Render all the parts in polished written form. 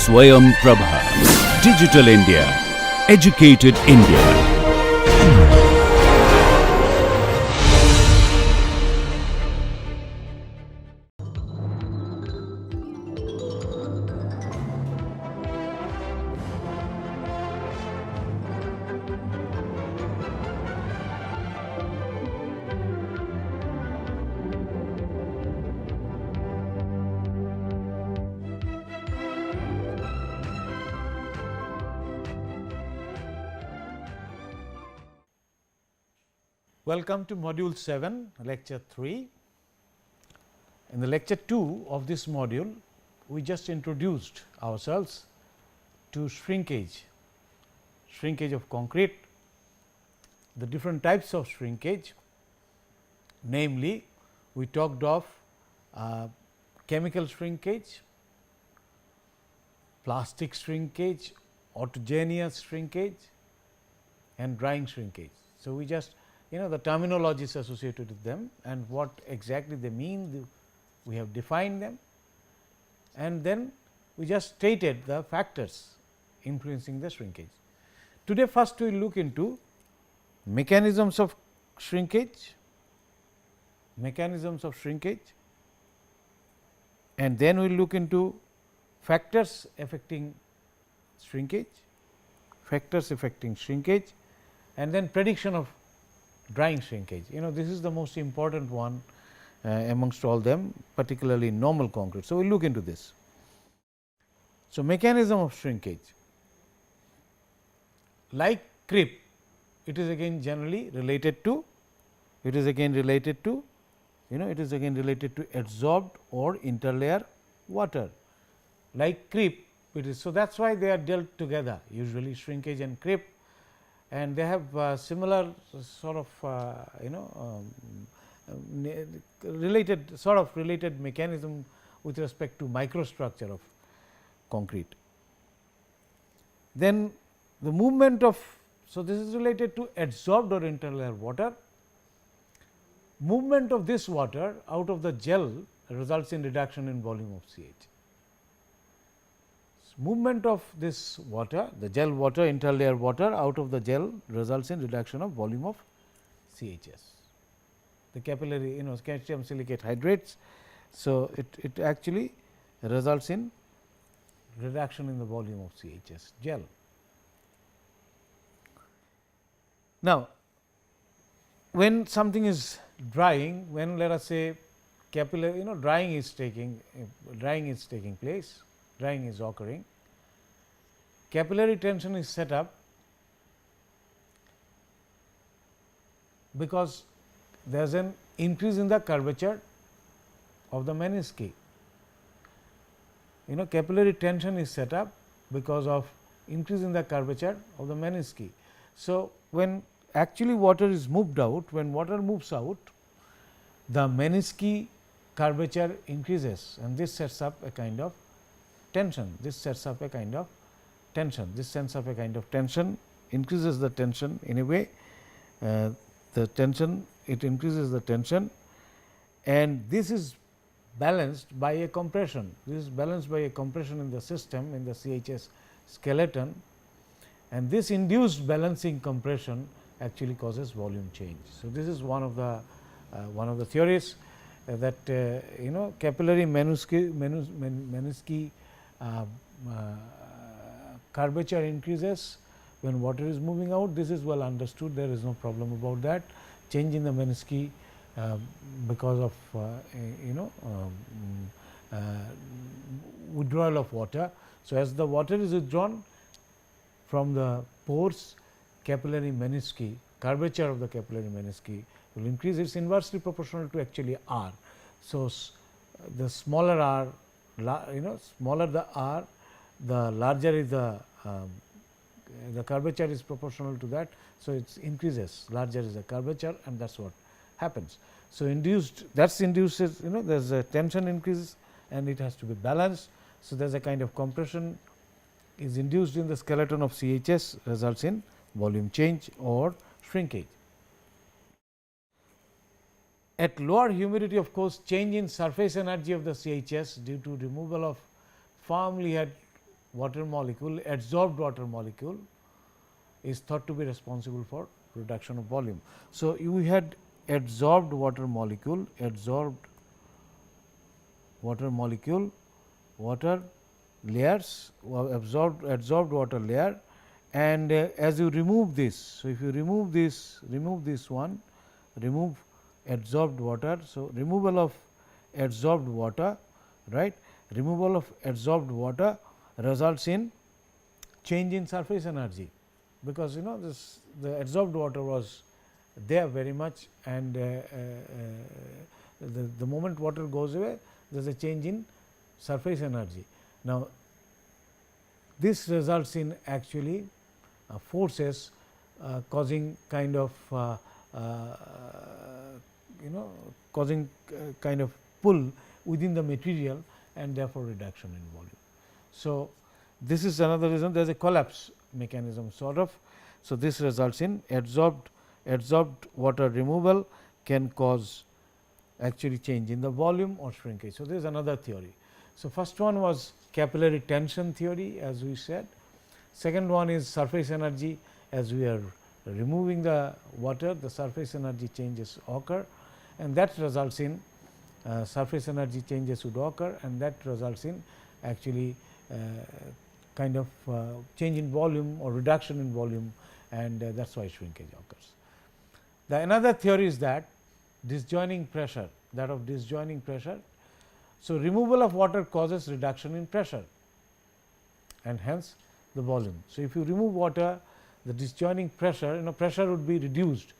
Swayam Prabha. Digital India. Educated India. Welcome to module 7, lecture 3. In the lecture 2 of this module, we just introduced ourselves to shrinkage of concrete, the different types of shrinkage. Namely, we talked of chemical shrinkage, plastic shrinkage, autogenous shrinkage and drying shrinkage. So, we just the terminologies associated with them and what exactly they mean, we have defined them, and then we just stated the factors influencing the shrinkage. Today, first we will look into mechanisms of shrinkage, and then we will look into factors affecting shrinkage, and then prediction of drying shrinkage. This is the most important one amongst all them, particularly in normal concrete. So, we will look into this. So, mechanism of shrinkage, like creep, it is again generally related to adsorbed or interlayer water. Like creep, it is. So, that is why they are dealt together, usually shrinkage and creep, and they have similar sort of related mechanism with respect to microstructure of concrete. Then the movement of, so this is related to adsorbed or interlayer water. Movement of this water out of the gel results in reduction in volume of CH. Movement of this water, the gel water, interlayer water out of the gel results in reduction of volume of CHS. The capillary, calcium silicate hydrates. So, it actually results in reduction in the volume of CHS gel. Now, when something is drying, when let us say capillary, drying is taking place, drying is occurring, capillary tension is set up because there is an increase in the curvature of the menisci. Capillary tension is set up because of increase in the curvature of the menisci. So, when actually water is moved out, when water moves out, the menisci curvature increases and this sets up a kind of tension. This sets up a kind of tension. Increases the tension in a way. The tension, it increases the tension, and this is balanced by a compression. This is balanced by a compression in the system, in the CHS skeleton, and this induced balancing compression actually causes volume change. So, this is one of the theories that capillary menisci curvature increases when water is moving out. This is well understood, there is no problem about that. Change in the menisci because of withdrawal of water. So, as the water is withdrawn from the pores, capillary menisci, curvature of the capillary menisci will increase. It is inversely proportional to actually R. So, the smaller R, smaller the R, the larger is the curvature is proportional to that. So, it increases, larger is the curvature, and that is what happens. So, that induces there is a tension increase and it has to be balanced. So, there is a kind of compression is induced in the skeleton of CHS, results in volume change or shrinkage. At lower humidity, of course, change in surface energy of the CHS due to removal of firmly water molecule, adsorbed water molecule, is thought to be responsible for reduction of volume. So, you had adsorbed water molecule, water layers, absorbed water layer, and as you remove this. So, if you remove this one, remove adsorbed water. So, removal of adsorbed water, right, removal of adsorbed water results in change in surface energy, because this the adsorbed water was there very much, and the moment water goes away, there is a change in surface energy. Now, this results in actually forces causing kind of causing kind of pull within the material, and therefore, reduction in volume. So, this is another reason there is a collapse mechanism sort of. So, this results in adsorbed water removal can cause actually change in the volume or shrinkage. So, there is another theory. So, first one was capillary tension theory, as we said. Second one is surface energy. As we are removing the water, the surface energy changes occur, and that results in surface energy changes would occur, and that results in actually kind of change in volume or reduction in volume, and that is why shrinkage occurs. The another theory is that disjoining pressure, that of disjoining pressure. So, removal of water causes reduction in pressure, and hence the volume. So, if you remove water, the disjoining pressure, pressure would be reduced,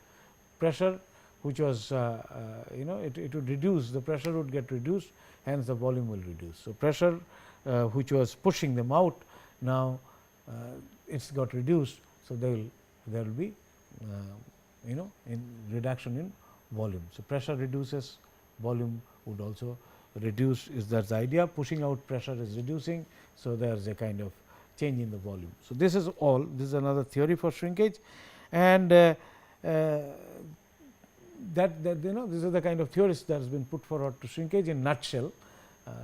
pressure which was it would reduce, the pressure would get reduced, hence the volume will reduce. So, pressure which was pushing them out, now it's got reduced. So, there will be in reduction in volume. So, pressure reduces, volume would also reduce, is that the idea. Pushing out pressure is reducing. So, there is a kind of change in the volume. So, this is all, this is another theory for shrinkage, and that these are the kind of theories that has been put forward to shrinkage in nutshell.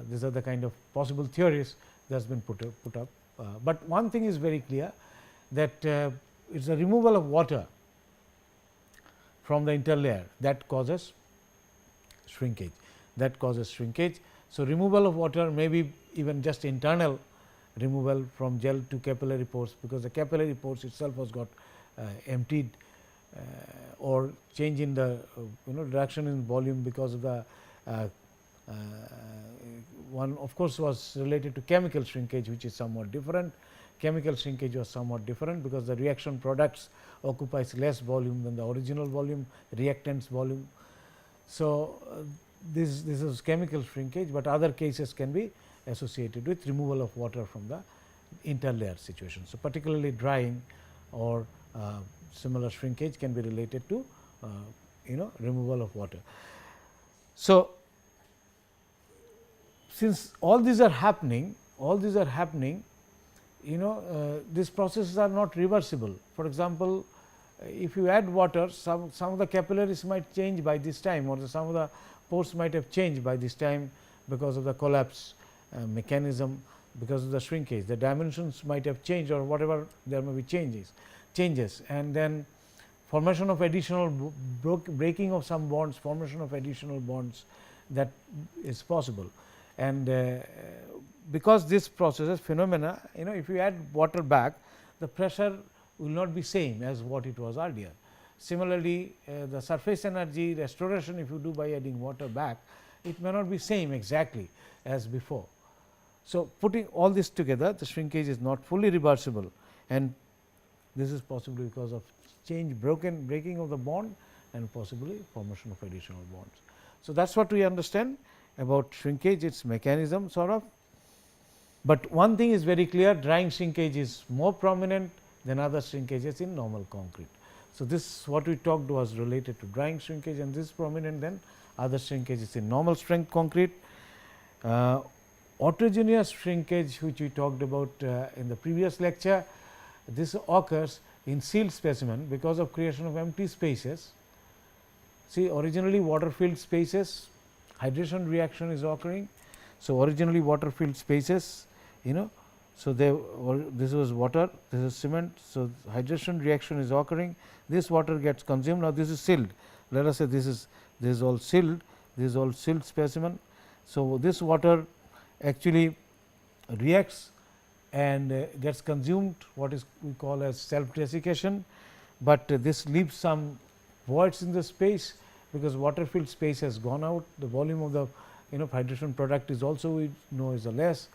These are the kind of possible theories that has been put up. But one thing is very clear, that it is a removal of water from the interlayer that causes shrinkage, So, removal of water may be even just internal removal from gel to capillary pores, because the capillary pores itself was got emptied, or change in the reduction in volume because of the one of course was related to chemical shrinkage, which is somewhat different. Chemical shrinkage was somewhat different, because the reaction products occupies less volume than the original volume, reactants volume. So, this is chemical shrinkage, but other cases can be associated with removal of water from the interlayer situation. So, particularly drying or similar shrinkage can be related to removal of water. So, since all these are happening, these processes are not reversible. For example, if you add water, some of the capillaries might change by this time, or some of the pores might have changed by this time because of the collapse mechanism, because of the shrinkage. The dimensions might have changed, or whatever, there may be changes, and then formation of additional breaking of some bonds, formation of additional bonds, that is possible. And because this processes phenomena, if you add water back, the pressure will not be same as what it was earlier. Similarly, the surface energy restoration, if you do by adding water back, it may not be same exactly as before. So, putting all this together, the shrinkage is not fully reversible, and this is possibly because of breaking of the bond, and possibly formation of additional bonds. So, that is what we understand about shrinkage, its mechanism sort of. But one thing is very clear, drying shrinkage is more prominent than other shrinkages in normal concrete. So, this what we talked was related to drying shrinkage, and this is prominent than other shrinkages in normal strength concrete. Autogeneous shrinkage, which we talked about in the previous lecture, this occurs in sealed specimen because of creation of empty spaces. See, originally water filled spaces, hydration reaction is occurring. So, originally water filled spaces So, this was water, this is cement. So, hydration reaction is occurring, this water gets consumed. Now, this is sealed, let us say this is all sealed, this is all sealed specimen. So, this water actually reacts and gets consumed, what is we call as self desiccation, but this leaves some voids in the space, because water filled space has gone out, the volume of the hydration product is also we know is less,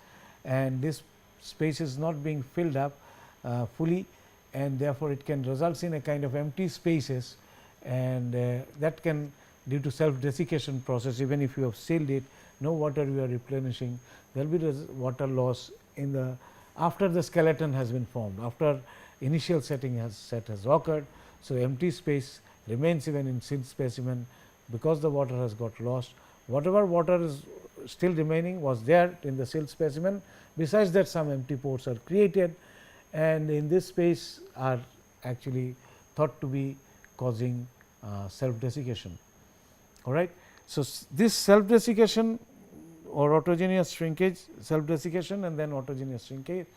and this space is not being filled up fully, and therefore, it can result in a kind of empty spaces, and that can, due to self desiccation process, even if you have sealed it, no water you are replenishing, there will be water loss in the after the skeleton has been formed, after initial setting has occurred. So, empty space remains even in sealed specimen, because the water has got lost. Whatever water is still remaining was there in the sealed specimen, besides that some empty pores are created, and in this space are actually thought to be causing self desiccation. All right. So, this self desiccation or autogeneous shrinkage, self desiccation and then autogeneous shrinkage,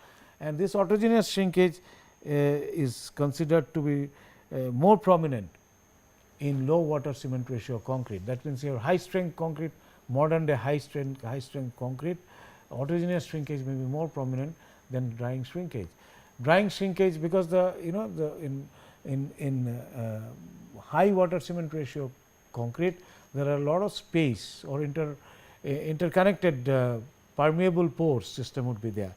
and this autogeneous shrinkage is considered to be more prominent in low water cement ratio concrete. That means, your high strength concrete, modern day high strength concrete, autogeneous shrinkage may be more prominent than drying shrinkage. Drying shrinkage, because the in high water cement ratio concrete, there are a lot of space or interconnected permeable pores system would be there,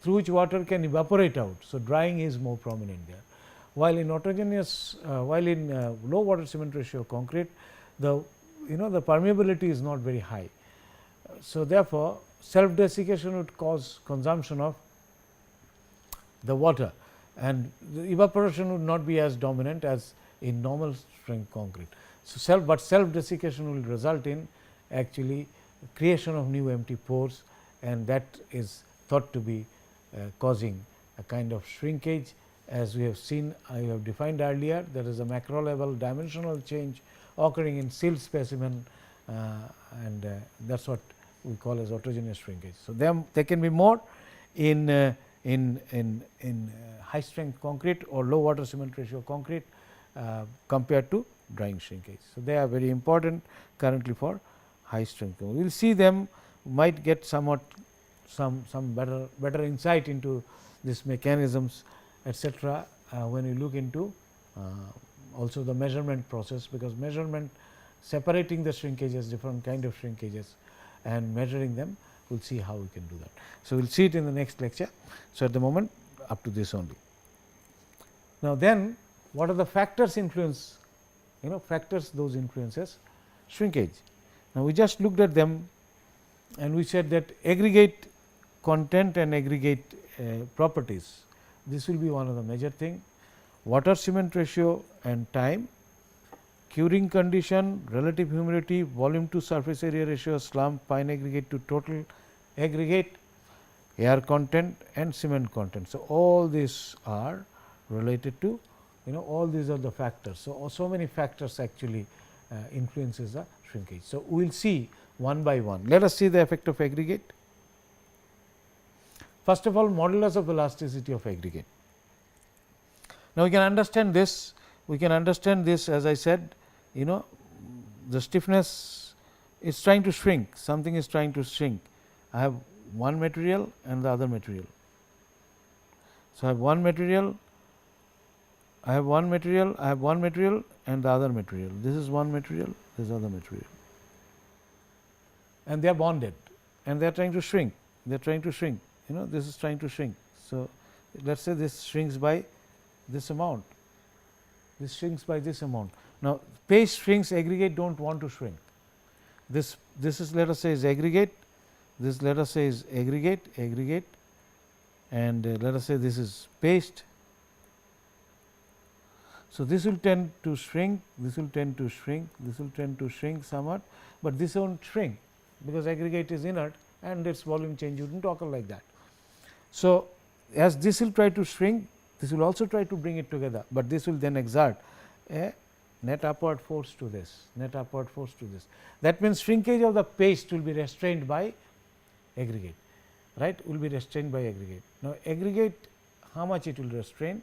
through which water can evaporate out. So, drying is more prominent there. While in autogeneous, low water cement ratio concrete, the the permeability is not very high. So, therefore, self desiccation would cause consumption of the water, and the evaporation would not be as dominant as in normal strength concrete. So, self desiccation will result in actually creation of new empty pores, and that is thought to be causing a kind of shrinkage. As we have seen, I have defined earlier, there is a macro level dimensional change occurring in sealed specimen, and that is what we call as autogeneous shrinkage. So, they can be more in high strength concrete or low water cement ratio concrete compared to drying shrinkage. So, they are very important currently for high strength. We will see them, might get somewhat some better insight into these mechanisms, etc., when you look into also the measurement process, because measurement separating the shrinkages, different kind of shrinkages and measuring them, we will see how we can do that. So, we will see it in the next lecture. So, at the moment up to this only. Now, then what are the factors influence, factors those influences shrinkage. Now, we just looked at them and we said that aggregate content and aggregate properties, this will be one of the major thing. Water cement ratio and time, curing condition, relative humidity, volume to surface area ratio, slump, fine aggregate to total aggregate, air content and cement content. So, all these are related to, all these are the factors. So many factors actually influences the shrinkage. So, we will see one by one. Let us see the effect of aggregate. First of all, modulus of elasticity of aggregate. Now, we can understand this, as I said, the stiffness is trying to shrink, something is trying to shrink. I have one material and the other material. So, I have one material, I have one material and the other material. This is one material, this is other material, and they are bonded and they are trying to shrink, this is trying to shrink. So, let us say this shrinks by this amount, this shrinks by this amount. Now, paste shrinks, aggregate do not want to shrink. This is, let us say, is aggregate, this let us say is aggregate, and let us say this is paste. So, this will tend to shrink, this will tend to shrink, this will tend to shrink somewhat, but this will not shrink, because aggregate is inert and its volume change would not occur like that. So, as this will try to shrink, this will also try to bring it together, but this will then exert a net upward force to this, That means, shrinkage of the paste will be restrained by aggregate. right, will be restrained by aggregate. Now, aggregate how much it will restrain?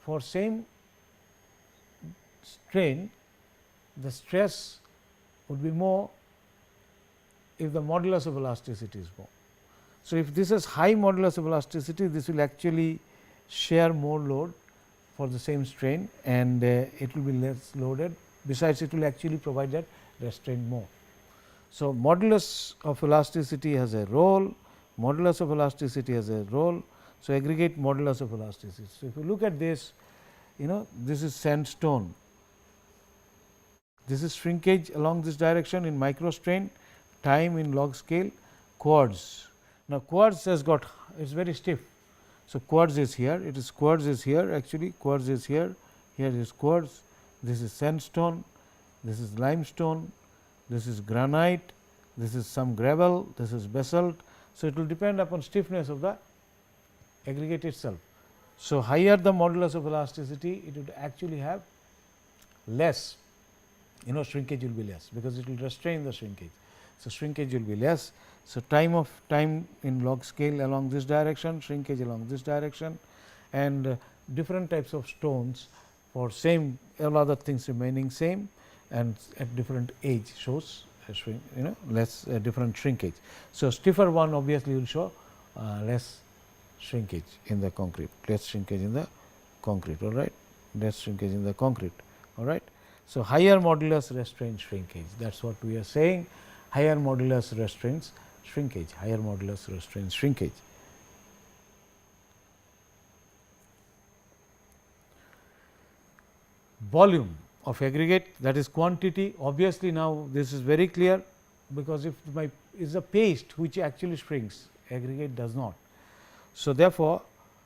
For same strain, the stress would be more if the modulus of elasticity is more. So, if this is high modulus of elasticity, this will actually share more load for the same strain, and it will be less loaded. Besides, it will actually provide that restraint more. So, modulus of elasticity has a role, modulus of elasticity has a role. So, aggregate modulus of elasticity. So, if you look at this, this is sandstone, this is shrinkage along this direction in micro strain, time in log scale, quartz. Now, quartz has got, it is very stiff. So, quartz is here, it is quartz is here, actually quartz is here, here is quartz, this is sandstone, this is limestone, this is granite, this is some gravel, this is basalt. So, it will depend upon stiffness of the aggregate itself. So, higher the modulus of elasticity, it would actually have less, shrinkage will be less, because it will restrain the shrinkage. So, shrinkage will be less. So, time in log scale along this direction, shrinkage along this direction, and different types of stones for same, all other things remaining same, and at different age shows less different shrinkage. So, stiffer one obviously will show less shrinkage in the concrete, less shrinkage in the concrete, all right, less shrinkage in the concrete, all right. So, higher modulus restrains shrinkage, that is what we are saying, higher modulus restrains shrinkage, higher modulus restrains shrinkage. Volume of aggregate, that is quantity, obviously now this is very clear, because if my is a paste which actually shrinks, aggregate does not. So, therefore,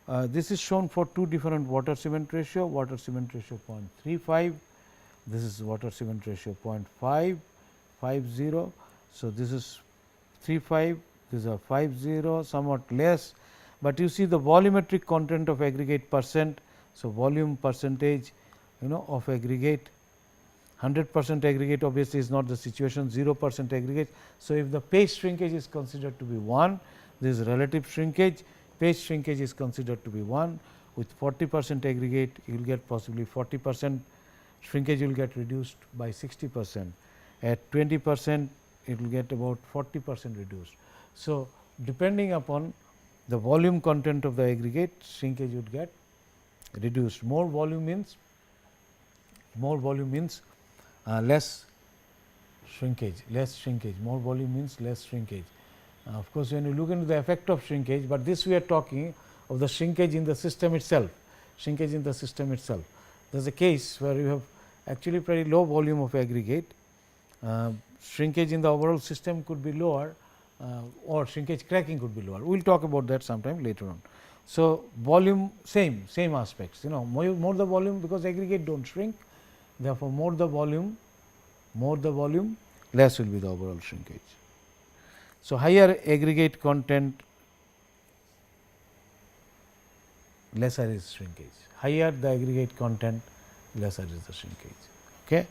this is shown for two different water cement ratio, 0.35, this is water cement ratio 0.550. So, this is 35, these are 50, somewhat less, but you see the volumetric content of aggregate percent. So, volume percentage of aggregate, 100% aggregate obviously is not the situation, 0% aggregate. So, if the paste shrinkage is considered to be 1, this is relative shrinkage, paste shrinkage is considered to be 1, with 40% aggregate you will get possibly 40% shrinkage will get reduced by 60%, at 20% it will get about 40% reduced. So, depending upon the volume content of the aggregate, shrinkage would get reduced. More volume means less shrinkage, more volume means less shrinkage. Of course, when you look into the effect of shrinkage, but this we are talking of the shrinkage in the system itself, There is a case where you have actually very low volume of aggregate, shrinkage in the overall system could be lower, or shrinkage cracking could be lower. We will talk about that sometime later on. So, volume same aspects, more the volume, because aggregate do not shrink, therefore, more the volume, less will be the overall shrinkage. So, higher aggregate content, lesser is shrinkage, higher the aggregate content, lesser is the shrinkage. Okay.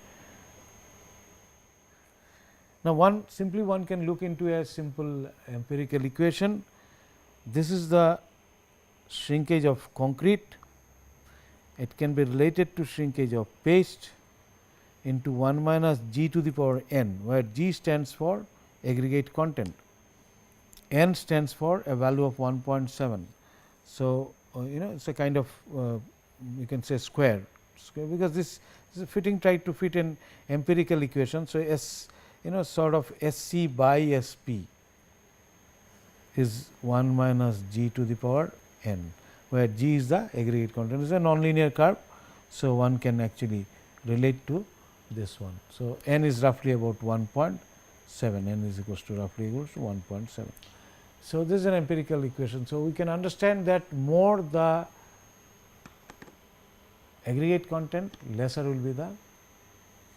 Now, one can look into a simple empirical equation. This is the shrinkage of concrete, it can be related to shrinkage of paste into 1 minus g to the power n, where g stands for aggregate content, n stands for a value of 1.7. So, it is a kind of you can say square, because this is fitting, try to fit an empirical equation. So, S sort of SC by SP is 1 minus g to the power n, where g is the aggregate content. It is a nonlinear curve. So, one can actually relate to this one. So, n is roughly about 1.7, n is equals to roughly equals to 1.7. So, this is an empirical equation. So, we can understand that more the aggregate content, lesser will be the,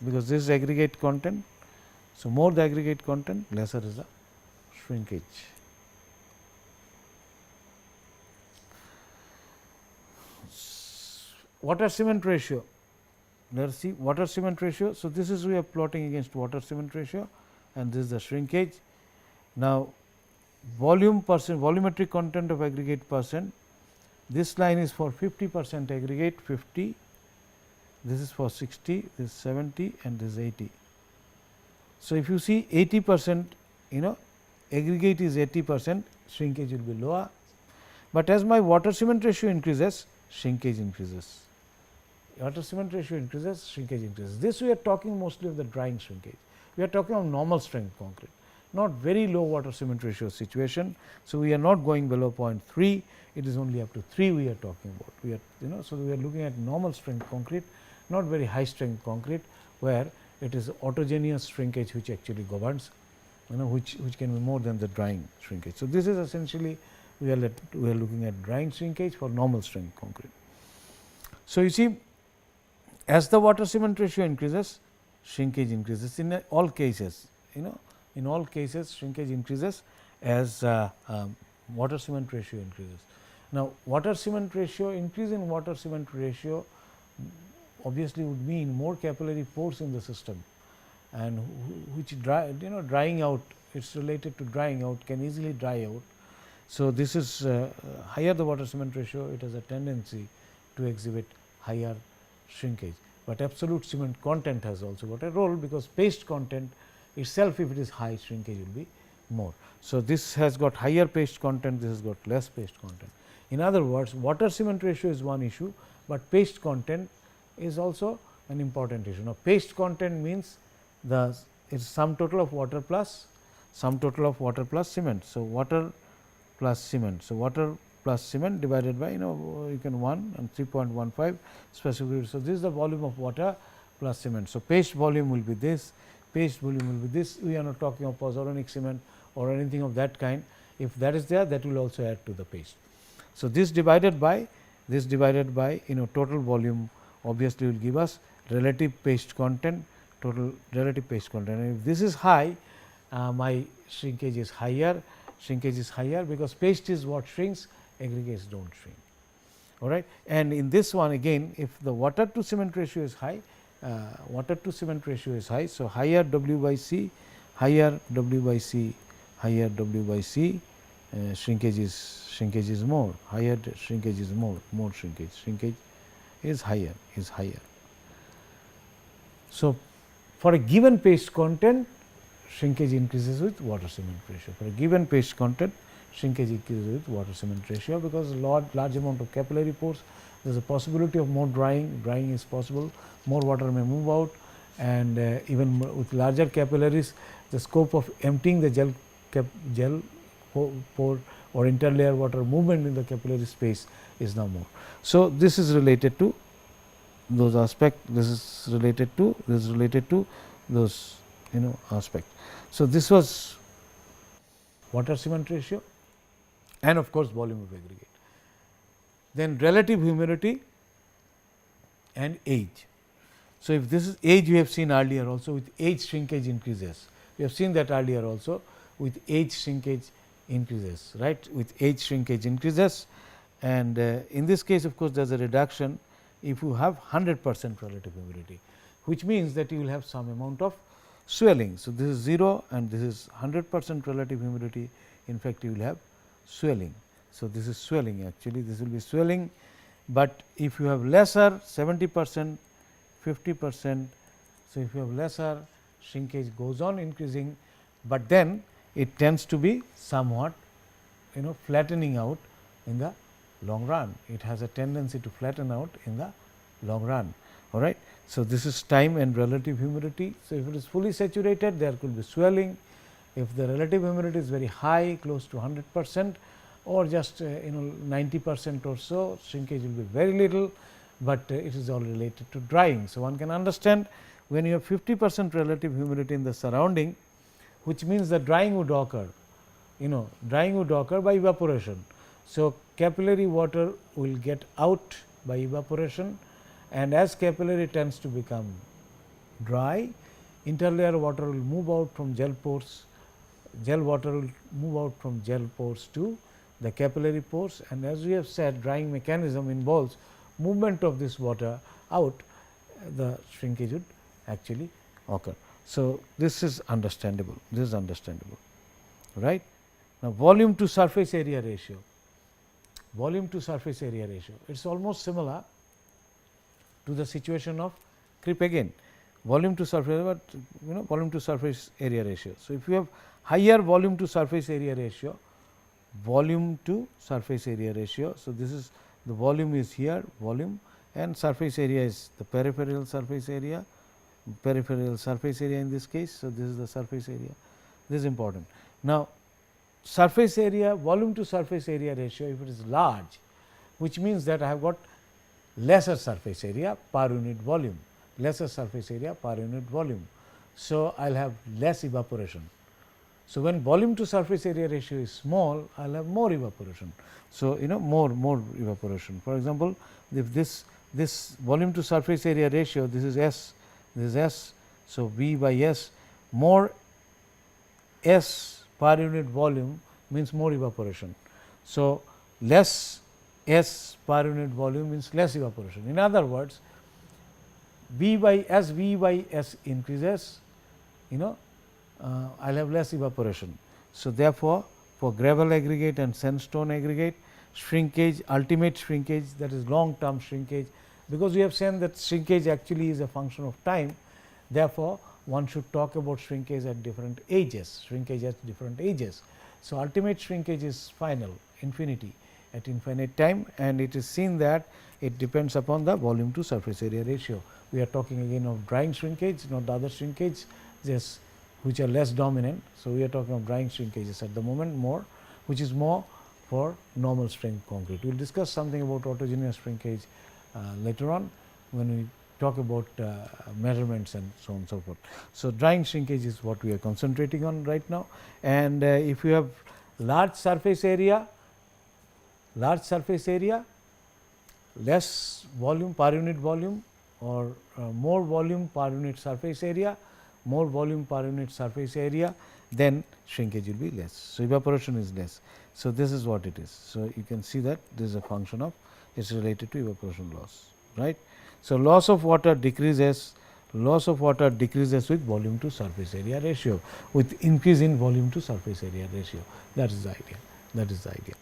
because this is aggregate content. So, more the aggregate content, lesser is the shrinkage. Water cement ratio, let us see water cement ratio. So, this is we are plotting against water cement ratio, and this is the shrinkage. Now, volumetric content of aggregate percent. This line is for 50% aggregate 50, this is for 60, this is 70 and this is 80. So, if you see 80%, aggregate is 80%, shrinkage will be lower, but as my water cement ratio increases, shrinkage increases. Water cement ratio increases, shrinkage increases. This we are talking mostly of the drying shrinkage. We are talking of normal strength concrete, not very low water cement ratio situation. So, we are not going below 0.3, it is only up to 3 we are talking about. We are so we are looking at normal strength concrete, not very high strength concrete, where it is autogeneous shrinkage which actually governs, which can be more than the drying shrinkage. So, this is essentially we are looking at drying shrinkage for normal strength concrete. So, you see, as the water cement ratio increases, shrinkage increases in all cases, in all cases shrinkage increases as water cement ratio increases. Now, water cement ratio, increase in water cement ratio obviously would mean more capillary pores in the system, and which drying out, it is related to drying out, can easily dry out. So, this is higher the water cement ratio, it has a tendency to exhibit higher shrinkage, but absolute cement content has also got a role, because paste content itself, if it is high, shrinkage will be more. So, this has got higher paste content, this has got less paste content. In other words, water cement ratio is one issue, but paste content is also an important issue. Now, paste content means the is sum total of water plus cement. So, water plus cement. So, water plus cement divided by you can 1 and 3.15 specific. So, this is the volume of water plus cement. So, paste volume will be this, paste volume will be this. We are not talking of pozzolanic cement or anything of that kind. If that is there, that will also add to the paste. So, this divided by total volume obviously will give us relative paste content, total relative paste content. And if this is high, my shrinkage is higher. Shrinkage is higher because paste is what shrinks, aggregates do not shrink. All right. And in this one again, if the water to cement ratio is high, so higher W by C, shrinkage is more, higher shrinkage is more shrinkage is higher. So, for a given paste content, shrinkage increases with water cement ratio. For a given paste content, shrinkage increases with water cement ratio, because large amount of capillary pores, there is a possibility of more drying is possible, more water may move out, and even with larger capillaries, the scope of emptying the gel pore or interlayer water movement in the capillary space is now more. So, this is related to those aspects, this is related to those aspects. So, this was water cement ratio and of course, volume of aggregate. Then relative humidity and age. So, if this is age, we have seen earlier also, with age shrinkage increases. We have seen that earlier also, with age shrinkage increases, right, with age shrinkage increases, and in this case of course, there is a reduction if you have 100% relative humidity, which means that you will have some amount of swelling. So, this is 0 and this is 100% relative humidity, in fact, you will have swelling. So, this is swelling, actually this will be swelling, but if you have lesser 70%, 50%, so if you have lesser, shrinkage goes on increasing, but then it tends to be somewhat flattening out in the long run. It has a tendency to flatten out in the long run. All right. So, this is time and relative humidity. So, if it is fully saturated, there could be swelling. If the relative humidity is very high, close to 100% or just 90% or so, shrinkage will be very little, but it is all related to drying. So, one can understand when you have 50% relative humidity in the surrounding, which means that drying would occur, drying would occur by evaporation. So, capillary water will get out by evaporation, and as capillary tends to become dry, interlayer water will move out from gel pores, gel water will move out from gel pores to the capillary pores, and as we have said, drying mechanism involves movement of this water out, the shrinkage would actually occur. So, this is understandable, right. Now, volume to surface area ratio, volume to surface area ratio, it is almost similar to the situation of creep again, volume to surface, but volume to surface area ratio. So, if you have higher volume to surface area ratio, volume to surface area ratio. So, this is the volume is here, volume, and surface area is the peripheral surface area, in this case. So, this is the surface area, this is important. Now, surface area, volume to surface area ratio, if it is large, which means that I have got lesser surface area per unit volume, lesser surface area per unit volume. So, I will have less evaporation. So, when volume to surface area ratio is small, I will have more evaporation. So, more evaporation. For example, if this volume to surface area ratio, this is S, this is S. So, V by S, more S per unit volume means more evaporation. So, less S per unit volume means less evaporation. In other words, V by S increases, I will have less evaporation. So, therefore, for gravel aggregate and sandstone aggregate, shrinkage, ultimate shrinkage, that is long term shrinkage, because we have seen that shrinkage actually is a function of time. Therefore, one should talk about shrinkage at different ages, shrinkage at different ages. So, ultimate shrinkage is final, infinity, at infinite time, and it is seen that it depends upon the volume to surface area ratio. We are talking again of drying shrinkage, not the other shrinkage, just which are less dominant. So, we are talking of drying shrinkages at the moment more, which is more for normal strength concrete. We will discuss something about autogeneous shrinkage later on when we talk about measurements and so on and so forth. So, drying shrinkage is what we are concentrating on right now, and if you have large surface area, less volume per unit volume, or more volume per unit surface area, more volume per unit surface area, then shrinkage will be less. So, evaporation is less. So, this is what it is. So, you can see that this is a function of, it is related to evaporation loss, right. So, loss of water decreases with volume to surface area ratio, with increase in volume to surface area ratio. That is the idea, that is the idea.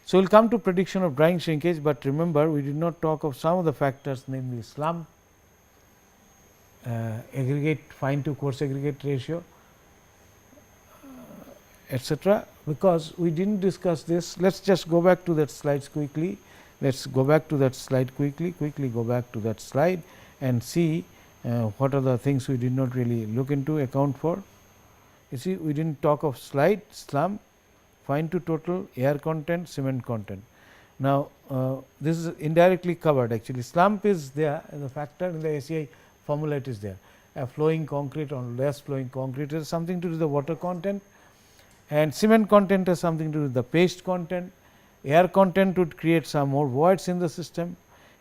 So, we will come to prediction of drying shrinkage, but remember we did not talk of some of the factors, namely slump, aggregate fine to coarse aggregate ratio, etc., because we did not discuss this. Let us just go back to that slides quickly. Let us go back to that slide quickly go back to that slide and see what are the things we did not really look into, account for. You see, we did not talk of slide, slump, fine to total, air content, cement content. Now, this is indirectly covered actually. Slump is there as a factor in the ACI formula, it is there. A flowing concrete or less flowing concrete has something to do with the water content, and cement content has something to do with the paste content. Air content would create some more voids in the system,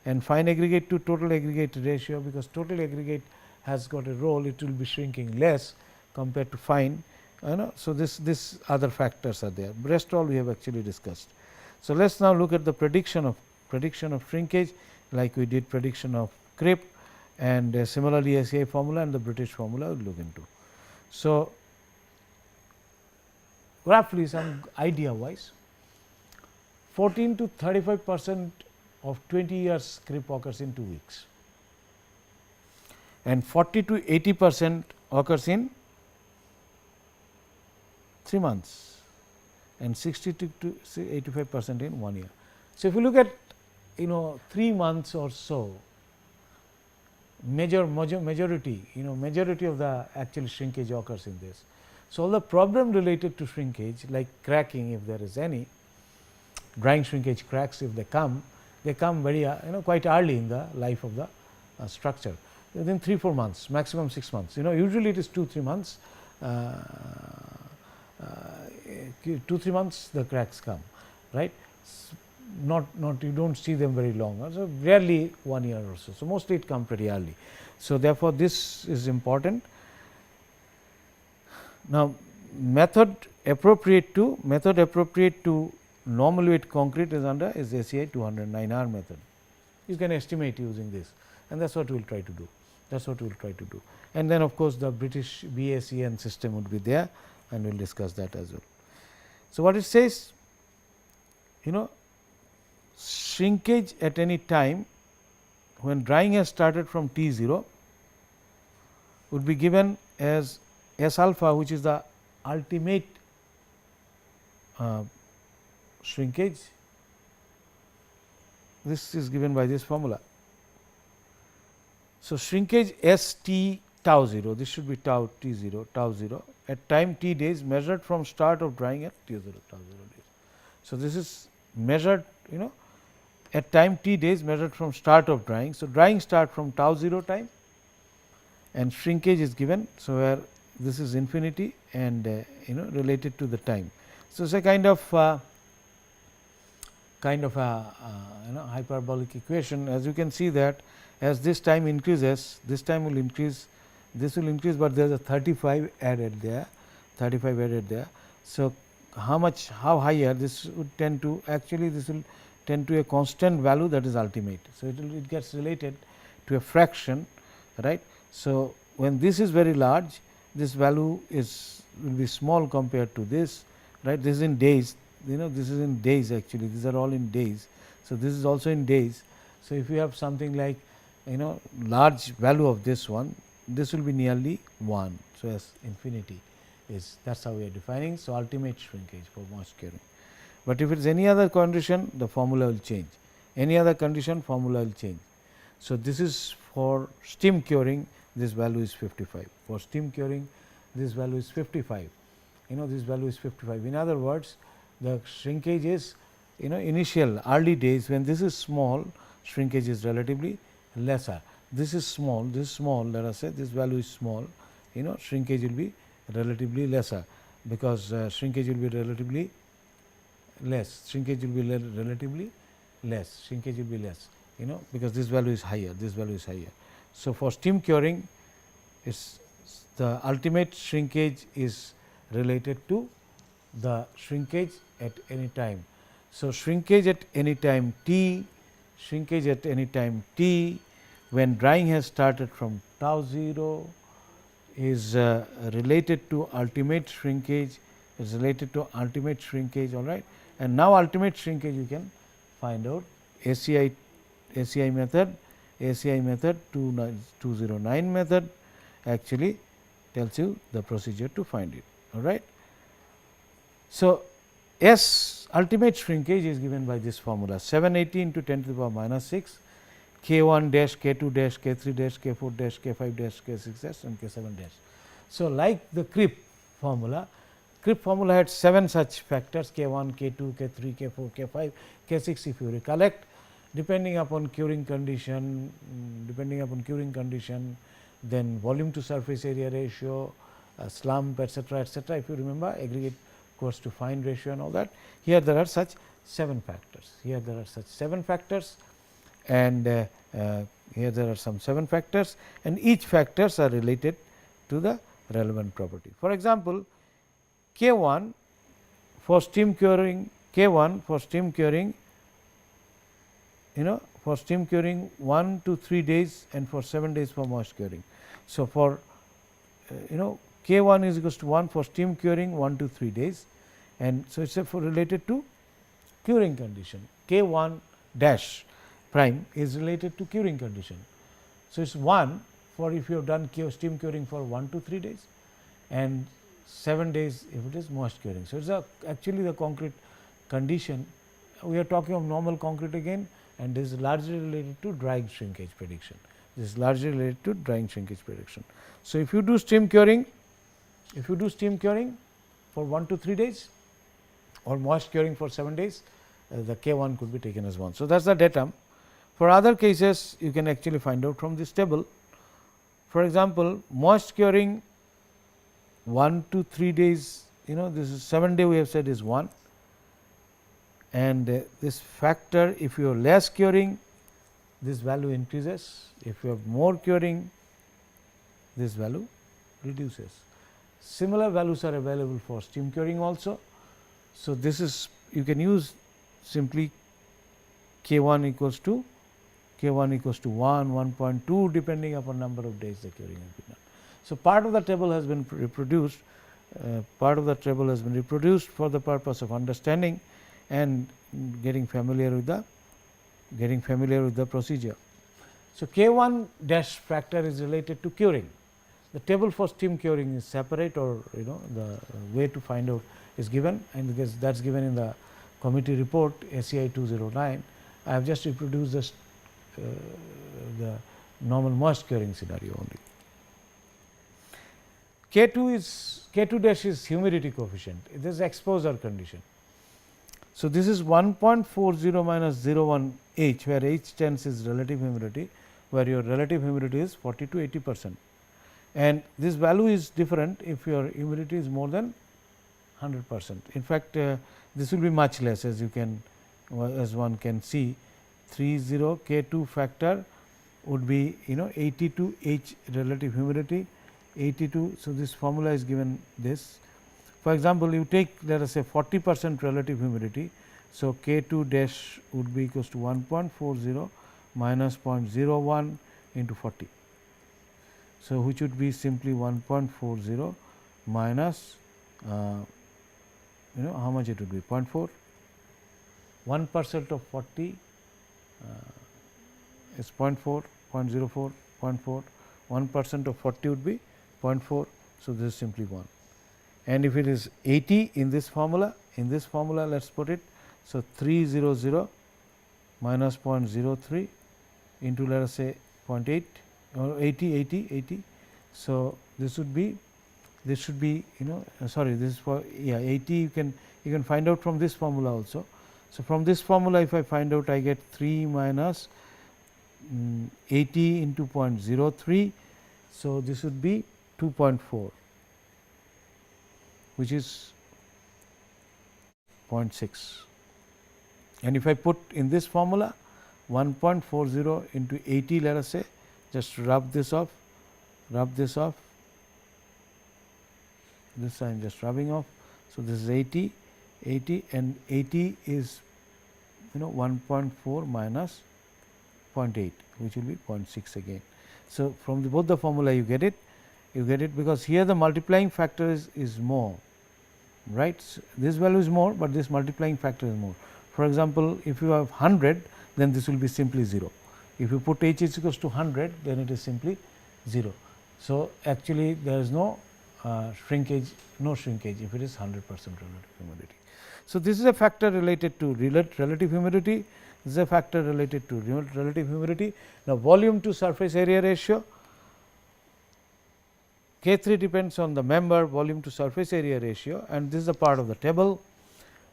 and fine aggregate to total aggregate ratio, because total aggregate has got a role, it will be shrinking less compared to fine. So, this other factors are there, rest all we have actually discussed. So, let us now look at the prediction of shrinkage, like we did prediction of creep, and similarly ACI formula and the British formula we will look into. So, roughly some idea wise, 14 to 35% of 20 years creep occurs in 2 weeks, and 40 to 80% occurs in 3 months, and 60 to 85% in 1 year. So, if you look at 3 months or so, majority of the actual shrinkage occurs in this. So, all the problem related to shrinkage, like cracking if there is any, drying shrinkage cracks if they come very quite early in the life of the structure, within 3-4 months, maximum 6 months. Usually it is 2-3 months. 2-3 months the cracks come, right. Not you do not see them very long, so rarely 1 year or so. So, mostly it comes pretty early. So, therefore, this is important. Now, method appropriate to normal weight concrete is ACI 209R method. You can estimate using this, and that is what we will try to do. That is what we will try to do. And then of course, the British BACN system would be there, and we will discuss that as well. So, what it says, shrinkage at any time when drying has started from T 0 would be given as S alpha, which is the ultimate shrinkage. This is given by this formula. So, shrinkage S T tau 0, this should be tau T 0, tau 0 at time T days measured from start of drying at T 0, tau 0 days. So, this is measured at time T days measured from start of drying. So, drying start from tau 0 time, and shrinkage is given. So, where this is infinity and related to the time. So, it is a kind of hyperbolic equation. As you can see that as this time increases, this time will increase, this will increase, but there is a 35 added there, 35 added there. So, how higher this would tend to, actually this will tend to a constant value, that is ultimate. So, it gets related to a fraction, right. So, when this is very large, this value will be small compared to this, right. This is in days, this is in days, actually these are all in days. So, this is also in days. So, if you have something like large value of this one, this will be nearly 1. So, as infinity is, that is how we are defining. So, ultimate shrinkage for moist curing. But if it is any other condition, the formula will change, any other condition, formula will change. So, this is for steam curing, this value is 55, for steam curing this value is 55, this value is 55. In other words, the shrinkage is initial early days, when this is small, shrinkage is relatively lesser. This is small, let us say this value is small, shrinkage will be relatively lesser, because shrinkage will be relatively less, shrinkage will be relatively less, shrinkage will be less, because this value is higher, this value is higher. So, for steam curing, the ultimate shrinkage is related to the shrinkage at any time. So, shrinkage at any time t, shrinkage at any time t when drying has started from tau 0 is related to ultimate shrinkage, is related to ultimate shrinkage, all right. And now, ultimate shrinkage you can find out ACI method, 209 method actually tells you the procedure to find it, all right. So, S ultimate shrinkage is given by this formula 780 into 10 to the power minus 6 K 1 dash, K 2 dash, K 3 dash, K 4 dash, K 5 dash, K 6 dash and K 7 dash. So, like the Kripp formula had 7 such factors K 1, K 2, K 3, K 4, K 5, K 6 if you recollect, depending upon curing condition, then volume to surface area ratio, slump, etc., etc. If you remember aggregate coarse to fine ratio and all that. Here there are such 7 factors. Here there are such 7 factors, and here there are some 7 factors, and each factors are related to the relevant property. For example, K 1 for steam curing, K 1 for steam curing, for steam curing 1 to 3 days and for 7 days for moist curing. So, for K 1 is equals to 1 for steam curing 1 to 3 days, and so it is for related to curing condition. K 1 dash prime is related to curing condition. So, it is 1 for if you have done steam curing for 1 to 3 days and 7 days if it is moist curing. So, it is actually the concrete condition. We are talking of normal concrete again, and this is largely related to drying shrinkage prediction. This is largely related to drying shrinkage prediction. So, if you do steam curing, for 1 to 3 days or moist curing for 7 days, the K 1 could be taken as 1. So, that is the datum. For other cases, you can actually find out from this table. For example, moist curing 1 to 3 days, this is 7 day we have said is 1, and this factor, if you have less curing, this value increases, if you have more curing, this value reduces. Similar values are available for steam curing also. So, this is, you can use simply K 1 equals to K1 equals to 1, 1.2 depending upon number of days the curing has been done. So, part of the table has been reproduced, for the purpose of understanding and getting familiar with the procedure. So, K1 dash factor is related to curing. The table for steam curing is separate, or the way to find out is given, and that is given in the committee report ACI 209. I have just reproduced the normal moist curing scenario only. K2 dash is humidity coefficient. This is exposure condition. So, this is 1.40 minus 01 H, where H stands is relative humidity, where your relative humidity is 40 to 80%, and this value is different if your humidity is more than 100%. In fact, this will be much less, as one can see. 30 K2 factor would be 82 H relative humidity, 82. So, this formula is given this. For example, you take, let us say, 40% relative humidity. So, K2 dash would be equals to 1.40 minus 0.01 into 40. So, which would be simply 1.40 minus how much it would be, 0.4. 1% of 40 is 0.4, 0.04, 0.4. 1% of 40 would be 0.4. So, this is simply 1. And if it is 80 in this formula, let us put it. So, 300 minus 0.03 into, let us say, 0.8 or 80. So, this should be this is for 80. You can find out from this formula also. So, from this formula, if I find out, I get 3 minus 80 into 0.03. So, this would be 2.4, which is 0.6. And if I put in this formula 1.40 into 80, let us say, just rub this off, this I am just rubbing off. So, this is 80 and 80 is 1.4 minus 0.8, which will be 0.6 again. So, from both the formula you get it because here the multiplying factor is more, right. So, this value is more, but this multiplying factor is more. For example, if you have 100, then this will be simply 0. If you put H is equals to 100, then it is simply 0. So, actually there is no shrinkage if it is 100% relative humidity. So, this is a factor related to relative humidity, this is a factor related to relative humidity. Now, volume to surface area ratio, K3 depends on the member volume to surface area ratio, and this is a part of the table.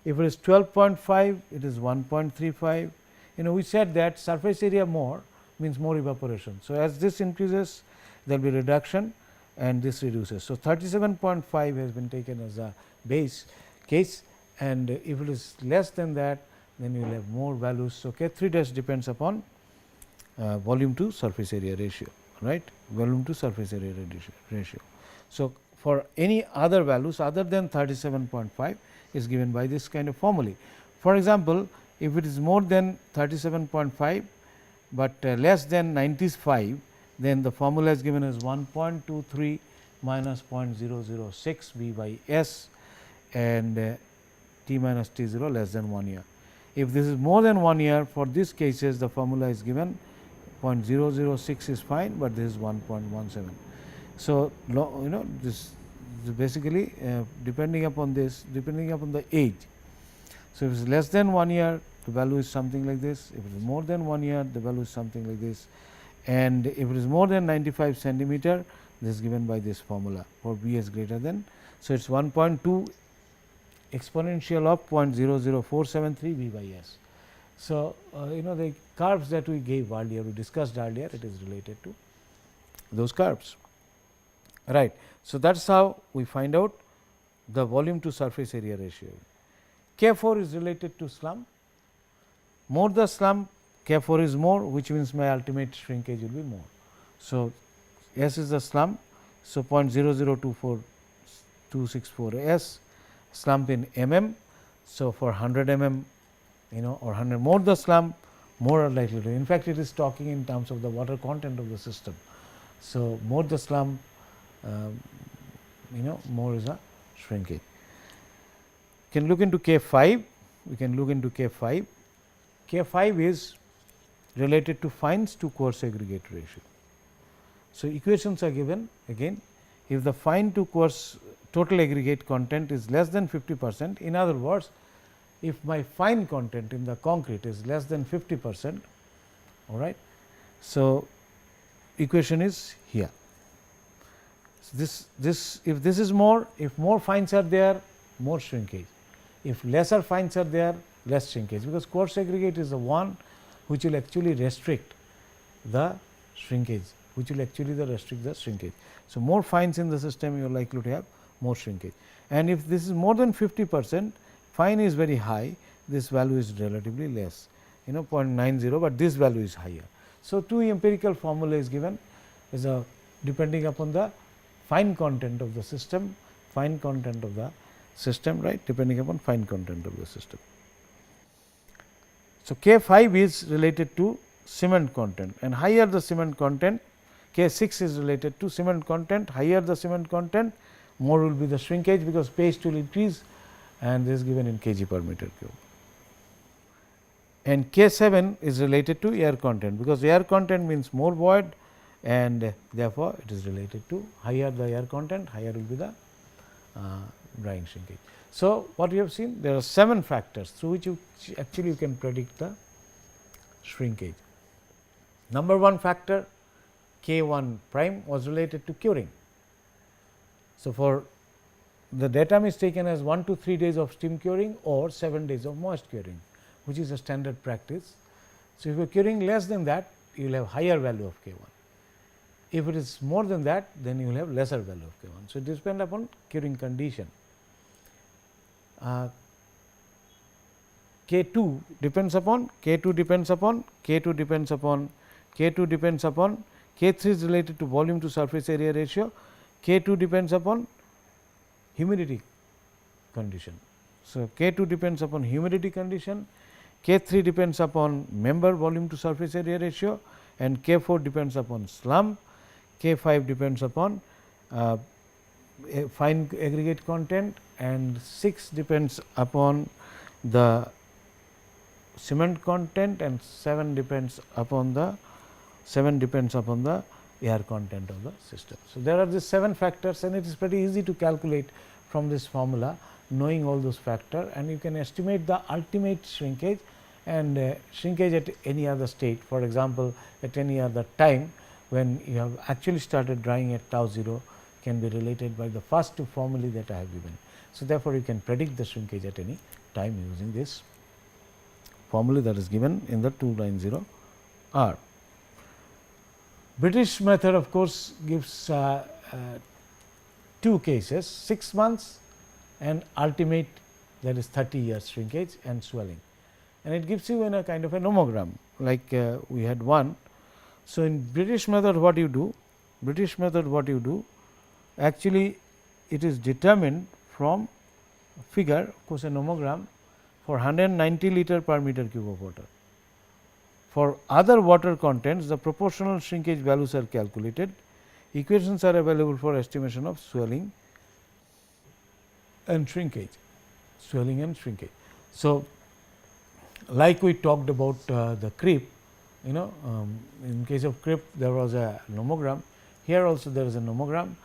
If it is 12.5, it is 1.35. We said that surface area more means more evaporation. So, as this increases, there will be reduction and this reduces. So, 37.5 has been taken as a base case, and if it is less than that, then you will have more values. So, K3 dash depends upon volume to surface area ratio, right, volume to surface area ratio. So, for any other values other than 37.5 is given by this kind of formulae. For example, if it is more than 37.5, but less than 95, then the formula is given as 1.23 minus 0.006 V by S and T minus T0 less than 1 year. If this is more than 1 year, for these cases the formula is given 0.006 is fine, but this is 1.17. So, this basically depending upon the age. So, if it is less than 1 year, the value is something like this. If it is more than 1 year, the value is something like this, and if it is more than 95 centimeter, this is given by this formula for B is greater than. So, it is 1.2 exponential of 0.00473 V by S. So, the curves that we gave earlier, we discussed earlier, it is related to those curves, right. So, that is how we find out the volume to surface area ratio. K4 is related to slump. More the slump, K4 is more, which means my ultimate shrinkage will be more. So, S is the slump. So, 0.0024264 S slump in mm. So, for 100 mm or 100 more the slump, more likely to. In fact, it is talking in terms of the water content of the system. So, more the slump, more is a shrinkage. We can look into K5, we can look into K5. K5 is related to fines to coarse aggregate ratio. So, equations are given again, if the fine to coarse total aggregate content is less than 50%, in other words, if my fine content in the concrete is less than 50%, all right. So, equation is here. So, if this is more, if more fines are there, more shrinkage. If lesser fines are there, less shrinkage, because coarse aggregate is the one which will actually restrict the shrinkage, restrict the shrinkage. So, more fines in the system, you are likely to have more shrinkage, and if this is more than 50%, fine is very high, this value is relatively less, 0.90, but this value is higher. So, two empirical formula is given, is a depending upon the fine content of the system, right, depending upon fine content of the system. So, K5 is related to cement content, and higher the cement content, K6 is related to cement content, higher the cement content, more will be the shrinkage, because paste will increase, and this is given in kg per meter cube. And K7 is related to air content, because air content means more void, and therefore, it is related to higher the air content, higher will be the drying shrinkage. So, what we have seen, there are 7 factors through which you can predict the shrinkage. Number 1 factor, K1 prime, was related to curing. So, for the datum is taken as 1 to 3 days of steam curing or 7 days of moist curing, which is a standard practice. So, if you are curing less than that, you will have higher value of K1. If it is more than that, then you will have lesser value of K1. So, it depends upon curing condition. K2 depends upon, K2 depends upon, K2 depends upon, K2 depends upon, K3 is related to volume to surface area ratio, K2 depends upon humidity condition. So, K2 depends upon humidity condition, K3 depends upon member volume to surface area ratio, and K4 depends upon slump, K5 depends upon fine aggregate content, and 6 depends upon the cement content, and 7 depends upon the air content of the system. So, there are these 7 factors, and it is pretty easy to calculate from this formula, knowing all those factors, and you can estimate the ultimate shrinkage and shrinkage at any other state. For example, at any other time when you have actually started drying at tau 0 can be related by the first 2 formulae that I have given. So, therefore, you can predict the shrinkage at any time using this formula that is given in the 290 R. British method of course gives 2 cases, 6 months and ultimate, that is 30 years shrinkage and swelling, and it gives you in a kind of a nomogram like we had one. So, in British method what you do? Actually it is determined from figure, of course, a nomogram for 190 liter per meter cube of water. For other water contents, the proportional shrinkage values are calculated. Equations are available for estimation of swelling and shrinkage. So, like we talked about the creep, in case of creep there was a nomogram, here also there is a nomogram,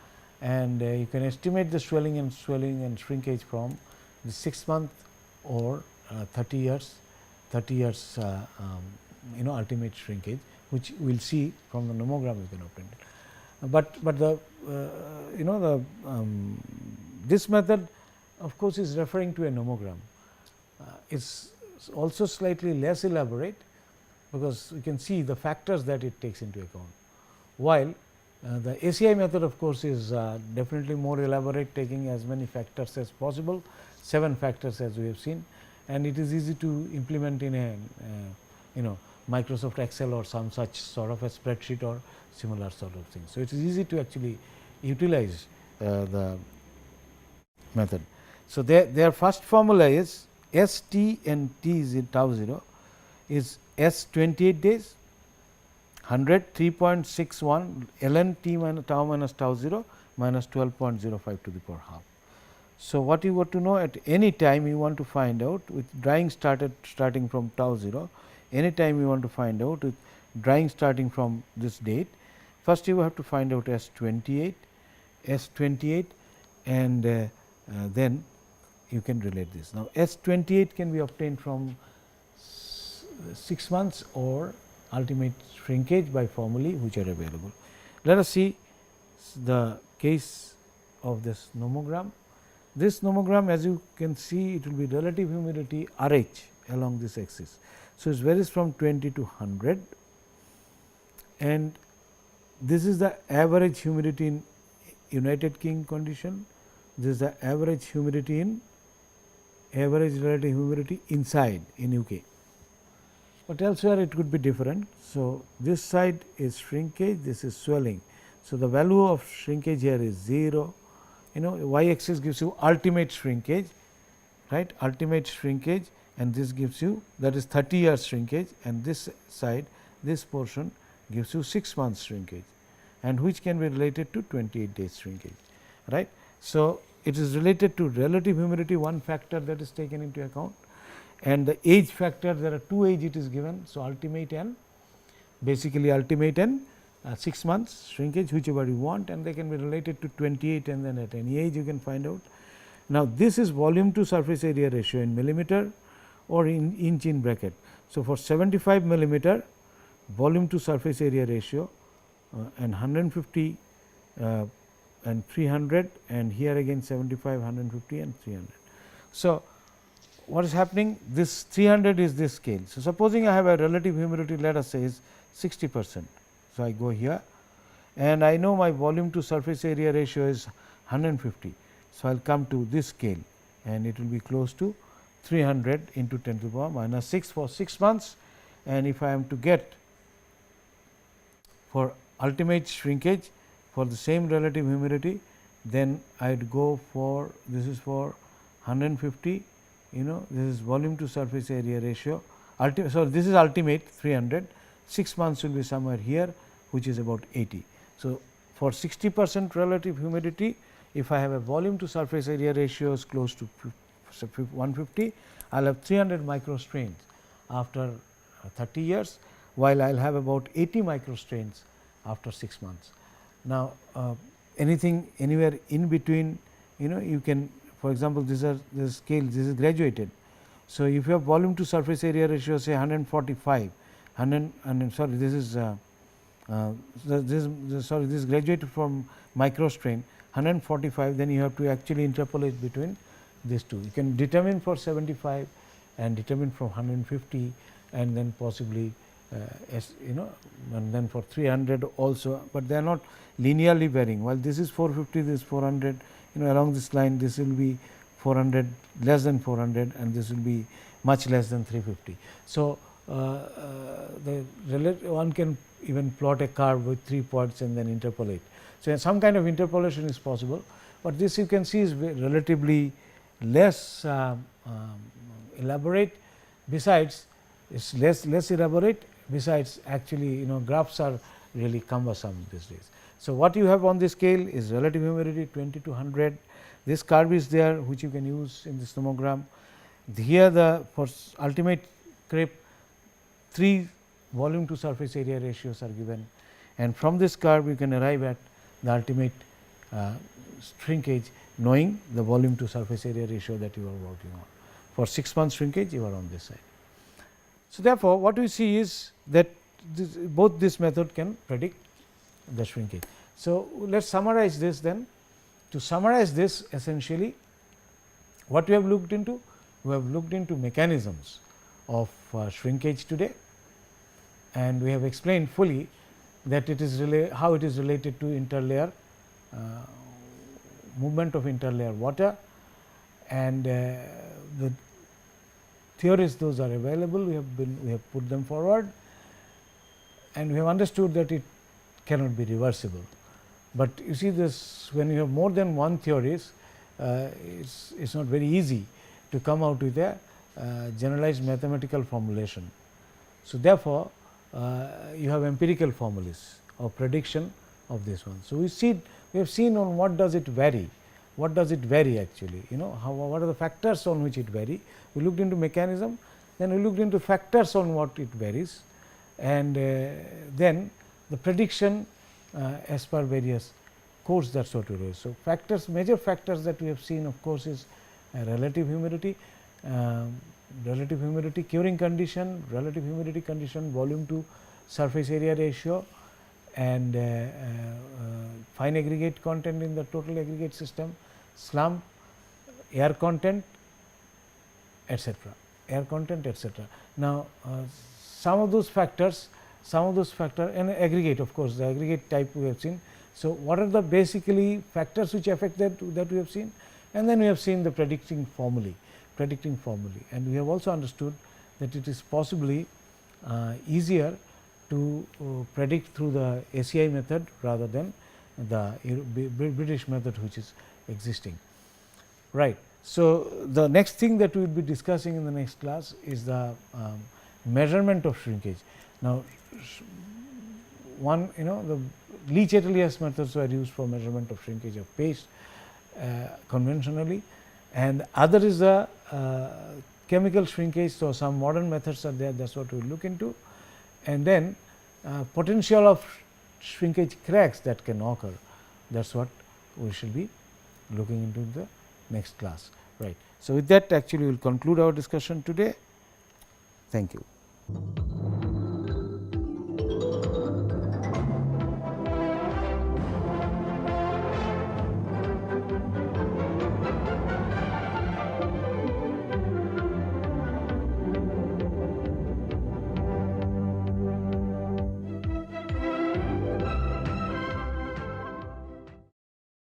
and you can estimate the swelling and shrinkage from the 6 month or 30 years ultimate shrinkage, which we will see from the nomogram you can obtain it. But the this method of course is referring to a nomogram. It's also slightly less elaborate, because you can see the factors that it takes into account, while the ACI method of course is definitely more elaborate, taking as many factors as possible, 7 factors as we have seen, and it is easy to implement in a Microsoft Excel or some such sort of a spreadsheet or similar sort of thing. So, it is easy to actually utilize the method. So, their first formula is S T and T is in tau 0 is S 28 days, 100 3.61 ln t minus tau minus tau 0 minus 12.05 to the power half. So, what you want to know, at any time you want to find out with drying starting from tau 0, any time you want to find out with drying starting from this date, first you have to find out S 28 and then you can relate this. Now, S 28 can be obtained from 6 months or ultimate shrinkage by formulae which are available. Let us see the case of this nomogram. This nomogram, as you can see, it will be relative humidity RH along this axis. So, it varies from 20 to 100, and this is the average humidity in United Kingdom condition, this is the average humidity in average relative humidity inside in UK, but elsewhere it could be different. So, this side is shrinkage, this is swelling. So, the value of shrinkage here is 0, y axis gives you ultimate shrinkage, right, ultimate shrinkage, and this gives you, that is 30 years shrinkage, and this side, this portion gives you 6 months shrinkage, and which can be related to 28 days shrinkage, right. So, it is related to relative humidity, one factor that is taken into account, and the age factor, there are 2 age it is given. So, ultimate and basically ultimate and 6 months shrinkage, whichever you want, and they can be related to 28, and then at any age you can find out. Now, this is volume to surface area ratio in millimeter or in inch in bracket. So, for 75 millimeter volume to surface area ratio and 150 and 300, and here again 75, 150 and 300. So, what is happening? This 300 is this scale. So, supposing I have a relative humidity, let us say is 60%. So, I go here and I know my volume to surface area ratio is 150. So, I will come to this scale and it will be close to 300 into 10 to the power minus 6 for 6 months, and if I am to get for ultimate shrinkage for the same relative humidity, then I would go for, this is for 150, this is volume to surface area ratio, so this is ultimate 300, 6 months will be somewhere here, which is about 80. So, for 60% relative humidity, if I have a volume to surface area ratio is close to 150, I will have 300 microstrains after 30 years, while I will have about 80 microstrains after 6 months. Now, anything anywhere in between, you can, for example, this scale, this is graduated. So, if you have volume to surface area ratio say 145, sorry, this is this is graduated from microstrain 145, then you have to actually interpolate between these two. You can determine for 75 and determine from 150, and then possibly and then for 300 also, but they are not linearly varying. While this is 450, this is 400, along this line this will be 400, less than 400, and this will be much less than 350. So, one can even plot a curve with 3 points and then interpolate. So, some kind of interpolation is possible, but this you can see is relatively less elaborate. Besides, it is less elaborate. Besides, actually graphs are really cumbersome these days. So, what you have on this scale is relative humidity 20 to 100. This curve is there, which you can use in this nomogram. Here the for ultimate crepe 3 volume to surface area ratios are given, and from this curve you can arrive at the ultimate shrinkage, knowing the volume to surface area ratio that you are working on. For 6 months shrinkage, you are on this side. So, therefore, what we see is that both this method can predict the shrinkage. So, let us summarize this then. To summarize this, essentially what we have looked into? We have looked into mechanisms of shrinkage today, and we have explained fully that it is how it is related to interlayer movement of interlayer water, and the theories those are available. We have put them forward, and we have understood that it cannot be reversible. But you see, this when you have more than one theories, it's not very easy to come out with a generalized mathematical formulation. So, therefore, you have empirical formulas of prediction of this one. So, we have seen on what does it vary, what does it vary actually, what are the factors on which it vary. We looked into mechanism, then we looked into factors on what it varies, and then the prediction as per various codes, that is what we do. So, factors, major factors that we have seen of course is relative humidity, curing condition, relative humidity condition, volume to surface area ratio, and fine aggregate content in the total aggregate system, slump, air content, etc. Now, some of those factors and aggregate, of course, the aggregate type we have seen. So, what are the basically factors which affect that we have seen, and then we have seen the predicting formulae, and we have also understood that it is possibly easier to predict through the ACI method rather than the British method which is existing. Right. So, the next thing that we will be discussing in the next class is the measurement of shrinkage. Now, the Leach-Ateliers methods were used for measurement of shrinkage of paste conventionally, and other is the chemical shrinkage. So, some modern methods are there, that is what we will look into, and then potential of shrinkage cracks that can occur, that is what we shall be looking into the next class. Right. So, with that actually we will conclude our discussion today. Thank you.